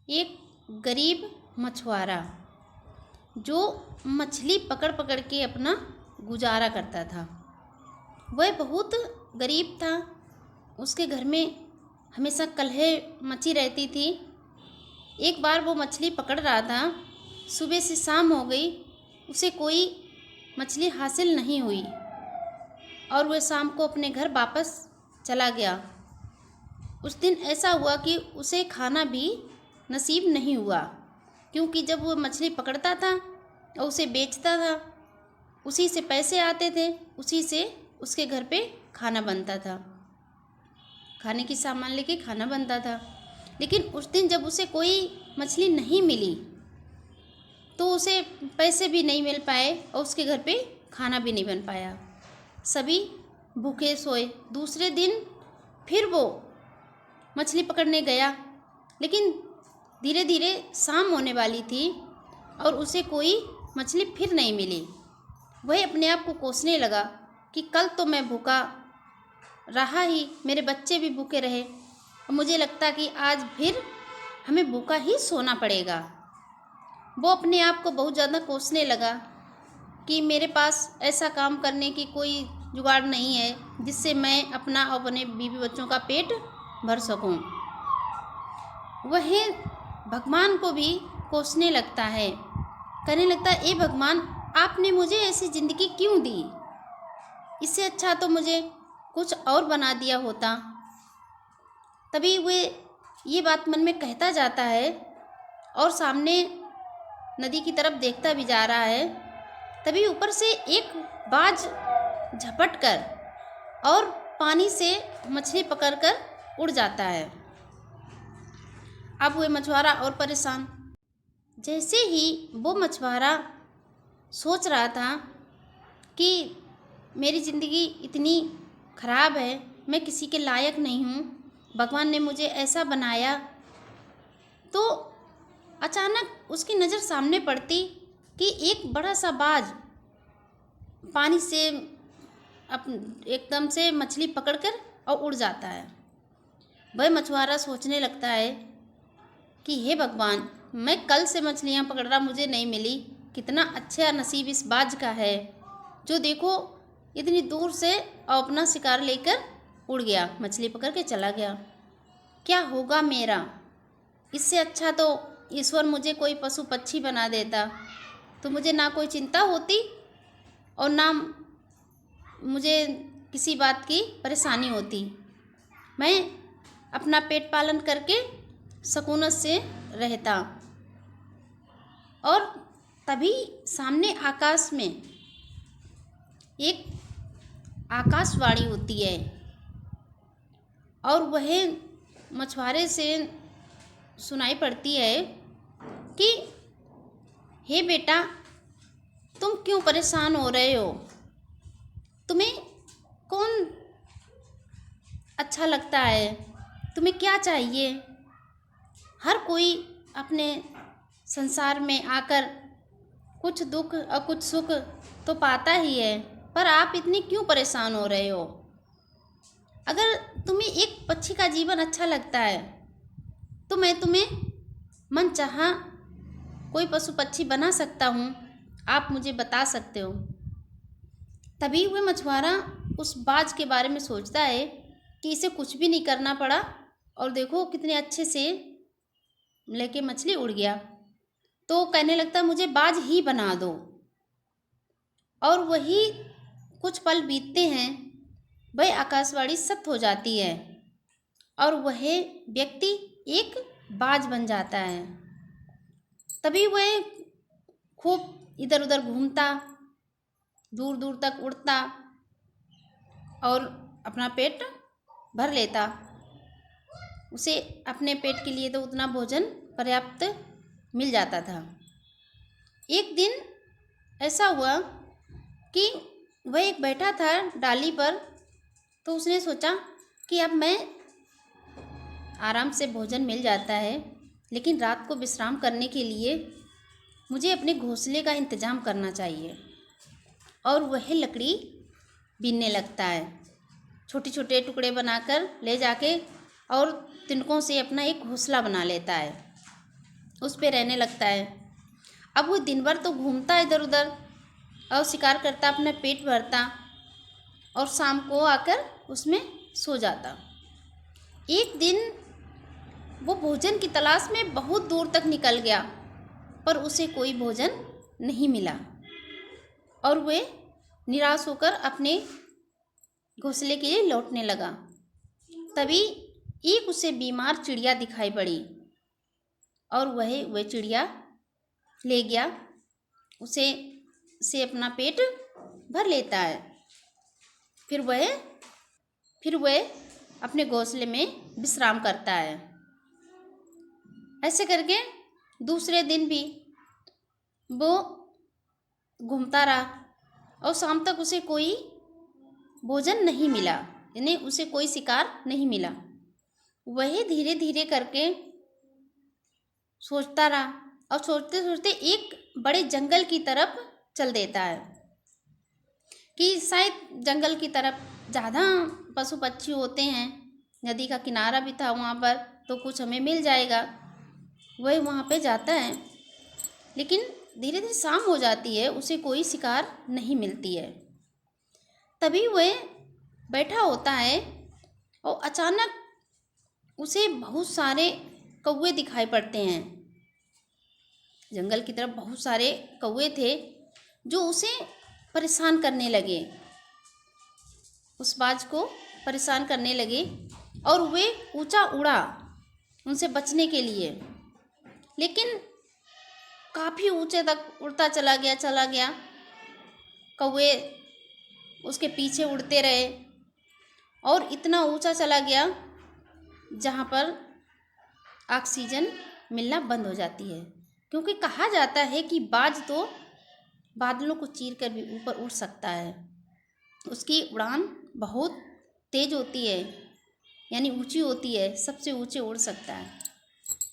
एक गरीब मछुआरा जो मछली पकड़ पकड़ के अपना गुजारा करता था। वह बहुत गरीब था। उसके घर में हमेशा कलह मची रहती थी। एक बार वो मछली पकड़ रहा था, सुबह से शाम हो गई, उसे कोई मछली हासिल नहीं हुई और वह शाम को अपने घर वापस चला गया। उस दिन ऐसा हुआ कि उसे खाना भी नसीब नहीं हुआ, क्योंकि जब वो मछली पकड़ता था और उसे बेचता था, उसी से पैसे आते थे, उसी से उसके घर पे खाना बनता था, खाने की सामान लेके खाना बनता था। लेकिन उस दिन जब उसे कोई मछली नहीं मिली तो उसे पैसे भी नहीं मिल पाए और उसके घर पे खाना भी नहीं बन पाया। सभी भूखे सोए। दूसरे दिन फिर वो मछली पकड़ने गया, लेकिन धीरे धीरे शाम होने वाली थी और उसे कोई मछली फिर नहीं मिली। वह अपने आप को कोसने लगा कि कल तो मैं भूखा रहा ही, मेरे बच्चे भी भूखे रहे और मुझे लगता कि आज फिर हमें भूखा ही सोना पड़ेगा। वो अपने आप को बहुत ज़्यादा कोसने लगा कि मेरे पास ऐसा काम करने की कोई जुगाड़ नहीं है जिससे मैं अपना और अपने बीवी बच्चों का पेट भर सकूं। वह भगवान को भी कोसने लगता है, कहने लगता है, ए भगवान, आपने मुझे ऐसी ज़िंदगी क्यों दी? इससे अच्छा तो मुझे कुछ और बना दिया होता। तभी वह ये बात मन में कहता जाता है और सामने नदी की तरफ देखता भी जा रहा है। तभी ऊपर से एक बाज झपट कर और पानी से मछली पकड़कर उड़ जाता है। अब वह मछुआरा और परेशान। जैसे ही वो मछुआरा सोच रहा था कि मेरी ज़िंदगी इतनी ख़राब है, मैं किसी के लायक नहीं हूँ, भगवान ने मुझे ऐसा बनाया, तो अचानक उसकी नज़र सामने पड़ती कि एक बड़ा सा बाज पानी से एकदम से मछली पकड़कर और उड़ जाता है। वह मछुआरा सोचने लगता है कि हे भगवान, मैं कल से मछलियाँ पकड़ रहा, मुझे नहीं मिली, कितना अच्छा नसीब इस बाज का है जो देखो इतनी दूर से और अपना शिकार लेकर उड़ गया, मछली पकड़ के चला गया। क्या होगा मेरा? इससे अच्छा तो ईश्वर मुझे कोई पशु पक्षी बना देता तो मुझे ना कोई चिंता होती और ना मुझे किसी बात की परेशानी होती। मैं अपना पेट पालन करके सुकून से रहता। और तभी सामने आकाश में एक आकाशवाणी होती है और वह मछुआरे से सुनाई पड़ती है कि हे बेटा, तुम क्यों परेशान हो रहे हो? तुम्हें कौन अच्छा लगता है? तुम्हें क्या चाहिए? हर कोई अपने संसार में आकर कुछ दुख और कुछ सुख तो पाता ही है, पर आप इतनी क्यों परेशान हो रहे हो? अगर तुम्हें एक पक्षी का जीवन अच्छा लगता है तो मैं तुम्हें मन चाहा कोई पशु पक्षी बना सकता हूँ, आप मुझे बता सकते हो। तभी वह मछुआरा उस बाज के बारे में सोचता है कि इसे कुछ भी नहीं करना पड़ा और देखो कितने अच्छे से लेके मछली उड़ गया। तो कहने लगता मुझे बाज ही बना दो। और वही कुछ पल बीतते हैं, वह आकाशवाणी सत्य हो जाती है और वह व्यक्ति एक बाज बन जाता है। तभी वह खूब इधर उधर घूमता, दूर दूर तक उड़ता और अपना पेट भर लेता। उसे अपने पेट के लिए तो उतना भोजन पर्याप्त मिल जाता था। एक दिन ऐसा हुआ कि वह एक बैठा था डाली पर, तो उसने सोचा कि अब मैं आराम से भोजन मिल जाता है, लेकिन रात को विश्राम करने के लिए मुझे अपने घोंसले का इंतज़ाम करना चाहिए। और वह लकड़ी बीनने लगता है, छोटे छोटे टुकड़े बनाकर ले जाके और तिनकों से अपना एक घोंसला बना लेता है। उस पे रहने लगता है। अब वो दिन भर तो घूमता इधर उधर और शिकार करता, अपना पेट भरता और शाम को आकर उसमें सो जाता। एक दिन वो भोजन की तलाश में बहुत दूर तक निकल गया, पर उसे कोई भोजन नहीं मिला और वह निराश होकर अपने घोंसले के लिए लौटने लगा। तभी एक उसे बीमार चिड़िया दिखाई पड़ी और वह चिड़िया ले गया, उसे से अपना पेट भर लेता है। फिर वह अपने घोंसले में विश्राम करता है। ऐसे करके दूसरे दिन भी वो घूमता रहा और शाम तक उसे कोई भोजन नहीं मिला, यानी उसे कोई शिकार नहीं मिला। वह धीरे धीरे करके सोचता रहा और सोचते सोचते एक बड़े जंगल की तरफ चल देता है कि शायद जंगल की तरफ ज़्यादा पशु पक्षी होते हैं, नदी का किनारा भी था वहाँ पर, तो कुछ हमें मिल जाएगा। वह वहाँ पे जाता है, लेकिन धीरे धीरे शाम हो जाती है, उसे कोई शिकार नहीं मिलती है। तभी वह बैठा होता है और अचानक उसे बहुत सारे कौवे दिखाई पड़ते हैं। जंगल की तरफ बहुत सारे कौवे थे जो उसे परेशान करने लगे, उस बाज को परेशान करने लगे और वे ऊंचा उड़ा उनसे बचने के लिए, लेकिन काफ़ी ऊंचे तक उड़ता चला गया। कौवे उसके पीछे उड़ते रहे और इतना ऊंचा चला गया जहाँ पर ऑक्सीजन मिलना बंद हो जाती है, क्योंकि कहा जाता है कि बाज तो बादलों को चीर कर भी ऊपर उड़ सकता है। उसकी उड़ान बहुत तेज होती है, यानी ऊंची होती है, सबसे ऊंचे उड़ सकता है।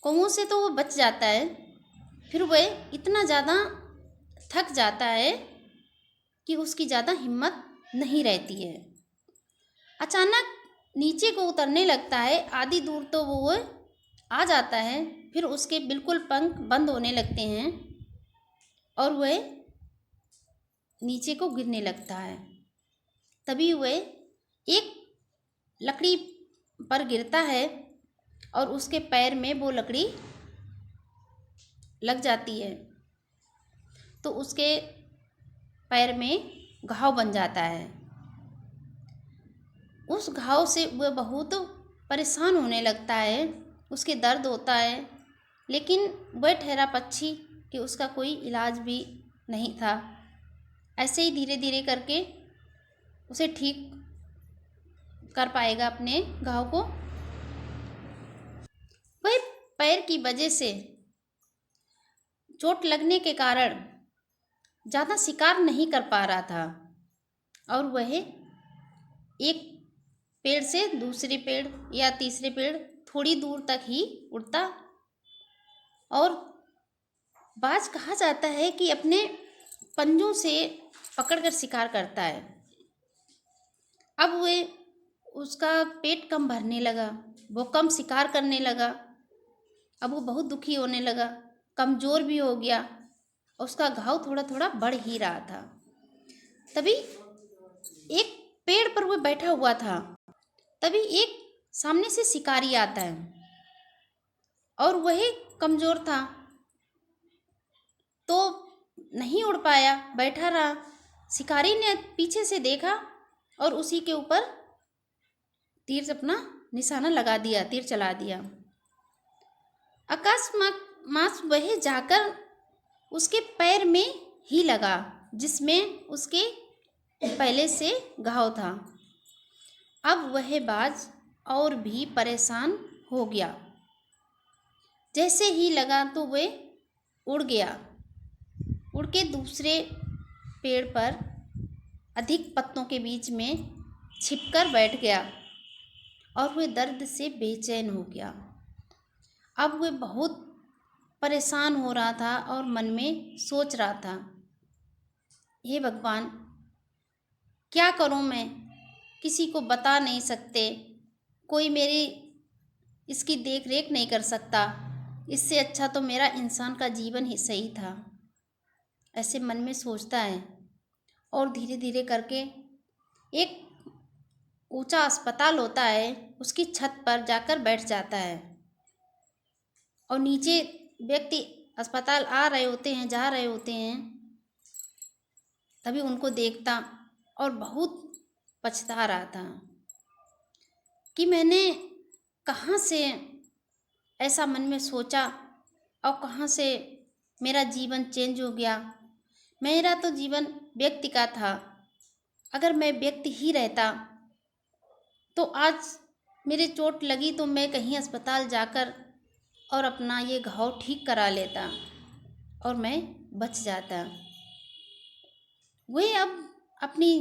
कौवों से तो वो बच जाता है। फिर वह इतना ज़्यादा थक जाता है कि उसकी ज़्यादा हिम्मत नहीं रहती है। अचानक नीचे को उतरने लगता है, आधी दूर तो वो आ जाता है, फिर उसके बिल्कुल पंख बंद होने लगते हैं और वह नीचे को गिरने लगता है। तभी वह एक लकड़ी पर गिरता है और उसके पैर में वो लकड़ी लग जाती है, तो उसके पैर में घाव बन जाता है। उस घाव से वह बहुत परेशान होने लगता है, उसके दर्द होता है, लेकिन वह ठहरा पक्षी कि उसका कोई इलाज भी नहीं था। ऐसे ही धीरे धीरे करके उसे ठीक कर पाएगा अपने घाव को। वह पैर की वजह से चोट लगने के कारण ज़्यादा शिकार नहीं कर पा रहा था और वह एक पेड़ से दूसरे पेड़ या तीसरे पेड़ थोड़ी दूर तक ही उड़ता। और बाज कहा जाता है कि अपने पंजों से पकड़कर शिकार करता है। अब वह उसका पेट कम भरने लगा, वो कम शिकार करने लगा, अब वो बहुत दुखी होने लगा, कमज़ोर भी हो गया, उसका घाव थोड़ा थोड़ा बढ़ ही रहा था। तभी एक पेड़ पर वो बैठा हुआ था, तभी एक सामने से शिकारी आता है और वह कमज़ोर था तो नहीं उड़ पाया, बैठा रहा। शिकारी ने पीछे से देखा और उसी के ऊपर तीर से अपना निशाना लगा दिया, तीर चला दिया। अकस्मात वह जाकर उसके पैर में ही लगा जिसमें उसके पहले से घाव था। अब वह बाज और भी परेशान हो गया। जैसे ही लगा तो वह उड़ गया, उड़ के दूसरे पेड़ पर अधिक पत्तों के बीच में छिपकर बैठ गया और वह दर्द से बेचैन हो गया। अब वह बहुत परेशान हो रहा था और मन में सोच रहा था, हे भगवान, क्या करूं मैं, किसी को बता नहीं सकते, कोई मेरी इसकी देख रेख नहीं कर सकता, इससे अच्छा तो मेरा इंसान का जीवन ही सही था, ऐसे मन में सोचता है। और धीरे धीरे करके एक ऊंचा अस्पताल होता है, उसकी छत पर जाकर बैठ जाता है। और नीचे व्यक्ति अस्पताल आ रहे होते हैं, जा रहे होते हैं, तभी उनको देखता और बहुत पछता रहा था कि मैंने कहाँ से ऐसा मन में सोचा और कहाँ से मेरा जीवन चेंज हो गया। मेरा तो जीवन व्यक्ति का था, अगर मैं व्यक्ति ही रहता तो आज मेरे चोट लगी तो मैं कहीं अस्पताल जाकर और अपना ये घाव ठीक करा लेता और मैं बच जाता। वह अब अपनी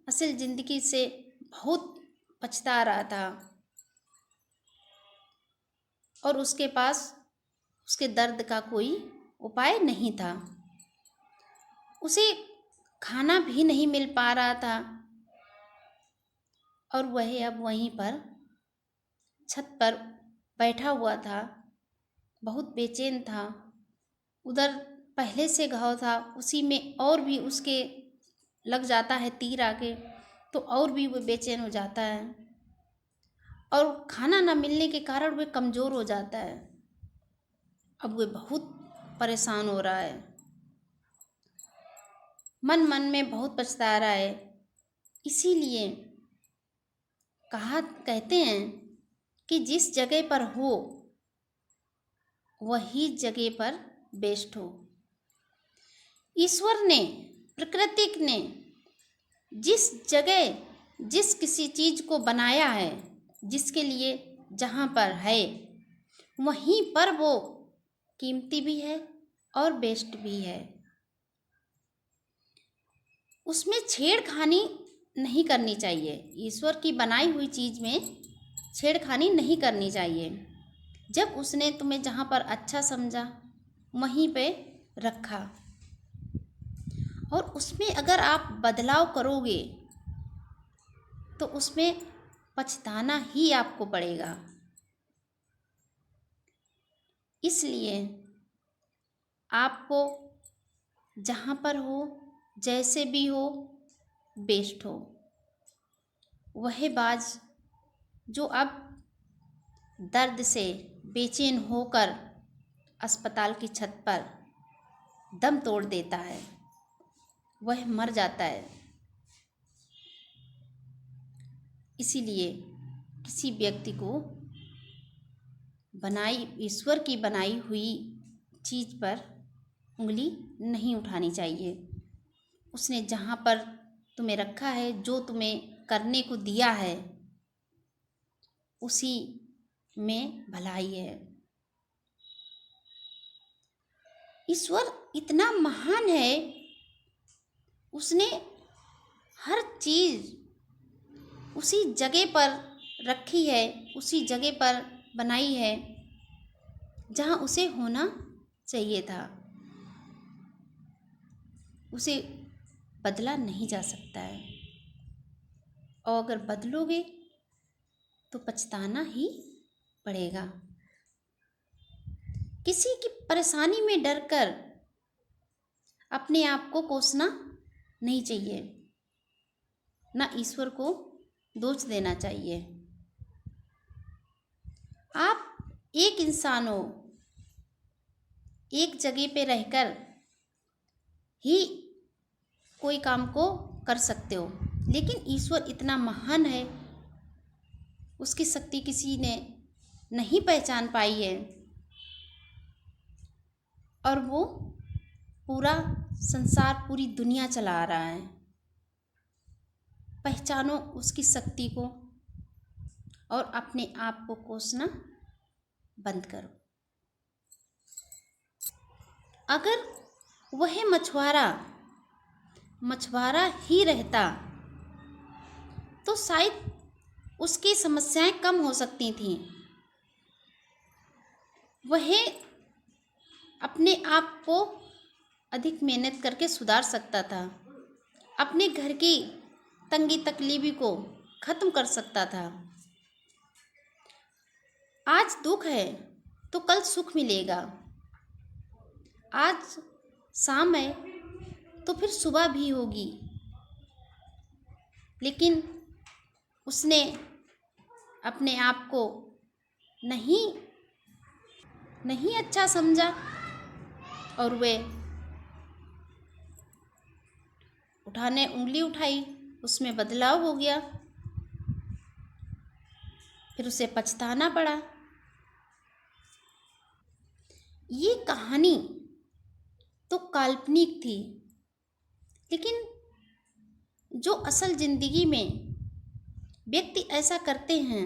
असल ज़िंदगी से बहुत पछता रहा था और उसके पास उसके दर्द का कोई उपाय नहीं था। उसे खाना भी नहीं मिल पा रहा था और वह अब वहीं पर छत पर बैठा हुआ था, बहुत बेचैन था। उधर पहले से घाव था, उसी में और भी उसके लग जाता है तीर आके, तो और भी वो बेचैन हो जाता है और खाना ना मिलने के कारण वह कमज़ोर हो जाता है। अब वह बहुत परेशान हो रहा है, मन मन में बहुत पछता रहा है। इसीलिए कहते हैं कि जिस जगह पर हो वही जगह पर बेस्ट हो। ईश्वर ने, प्रकृति ने जिस जगह जिस किसी चीज़ को बनाया है, जिसके लिए जहाँ पर है, वहीं पर वो कीमती भी है और बेस्ट भी है। उसमें छेड़खानी नहीं करनी चाहिए। ईश्वर की बनाई हुई चीज़ में छेड़खानी नहीं करनी चाहिए। जब उसने तुम्हें जहाँ पर अच्छा समझा वहीं पे रखा और उसमें अगर आप बदलाव करोगे तो उसमें पछताना ही आपको पड़ेगा। इसलिए आपको जहाँ पर हो, जैसे भी हो, बेस्ट हो। वह बाज जो अब दर्द से बेचैन होकर अस्पताल की छत पर दम तोड़ देता है, वह मर जाता है। इसीलिए किसी व्यक्ति को ईश्वर की बनाई हुई चीज़ पर उंगली नहीं उठानी चाहिए। उसने जहाँ पर तुम्हें रखा है, जो तुम्हें करने को दिया है, उसी में भलाई है। ईश्वर इतना महान है, उसने हर चीज़ उसी जगह पर रखी है, उसी जगह पर बनाई है जहाँ उसे होना चाहिए था। उसे बदला नहीं जा सकता है और अगर बदलोगे तो पछताना ही पड़ेगा। किसी की परेशानी में डरकर अपने आप को कोसना नहीं चाहिए, ना ईश्वर को दोष देना चाहिए। आप एक इंसान हो, एक जगह पे रहकर ही कोई काम को कर सकते हो, लेकिन ईश्वर इतना महान है, उसकी शक्ति किसी ने नहीं पहचान पाई है और वो पूरा संसार, पूरी दुनिया चला रहा है। पहचानो उसकी शक्ति को और अपने आप को कोसना बंद करो। अगर वह मछुआरा ही रहता तो शायद उसकी समस्याएं कम हो सकती थीं। वह अपने आप को अधिक मेहनत करके सुधार सकता था, अपने घर की तंगी तकलीफी को ख़त्म कर सकता था। आज दुख है तो कल सुख मिलेगा। आज शाम है तो फिर सुबह भी होगी। लेकिन उसने अपने आप को नहीं नहीं अच्छा समझा और वे उंगली उठाई, उसमें बदलाव हो गया। फिर उसे पछताना पड़ा। ये कहानी तो काल्पनिक थी, लेकिन जो असल जिंदगी में व्यक्ति ऐसा करते हैं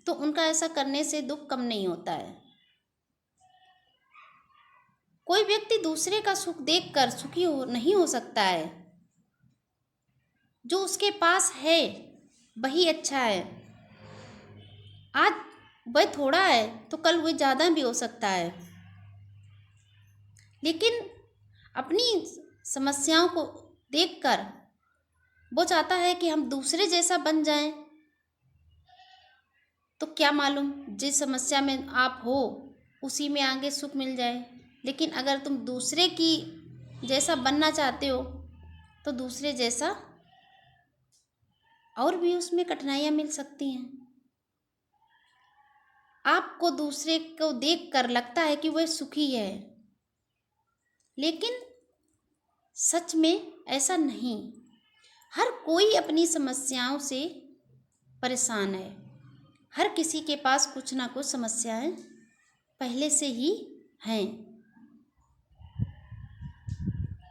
तो उनका ऐसा करने से दुख कम नहीं होता है। कोई व्यक्ति दूसरे का सुख देखकर सुखी नहीं हो सकता है। जो उसके पास है वही अच्छा है। आज वह थोड़ा है तो कल वह ज़्यादा भी हो सकता है। लेकिन अपनी समस्याओं को देखकर वो चाहता है कि हम दूसरे जैसा बन जाएं। तो क्या मालूम जिस समस्या में आप हो उसी में आगे सुख मिल जाए। लेकिन अगर तुम दूसरे की जैसा बनना चाहते हो तो दूसरे जैसा और भी उसमें कठिनाइयाँ मिल सकती हैं। आपको दूसरे को देखकर लगता है कि वह सुखी है, लेकिन सच में ऐसा नहीं। हर कोई अपनी समस्याओं से परेशान है। हर किसी के पास कुछ ना कुछ समस्याएं पहले से ही हैं।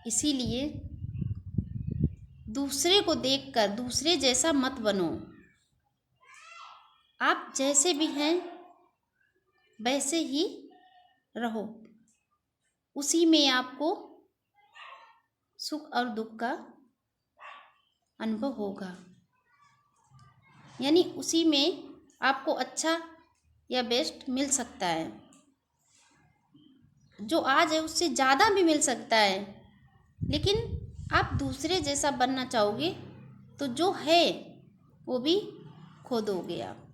इसीलिए दूसरे को देखकर दूसरे जैसा मत बनो। आप जैसे भी हैं वैसे ही रहो। उसी में आपको सुख और दुख का अनुभव होगा। यानी उसी में आपको अच्छा या बेस्ट मिल सकता है। जो आज है उससे ज़्यादा भी मिल सकता है। लेकिन आप दूसरे जैसा बनना चाहोगे तो जो है वो भी खो दोगे आप।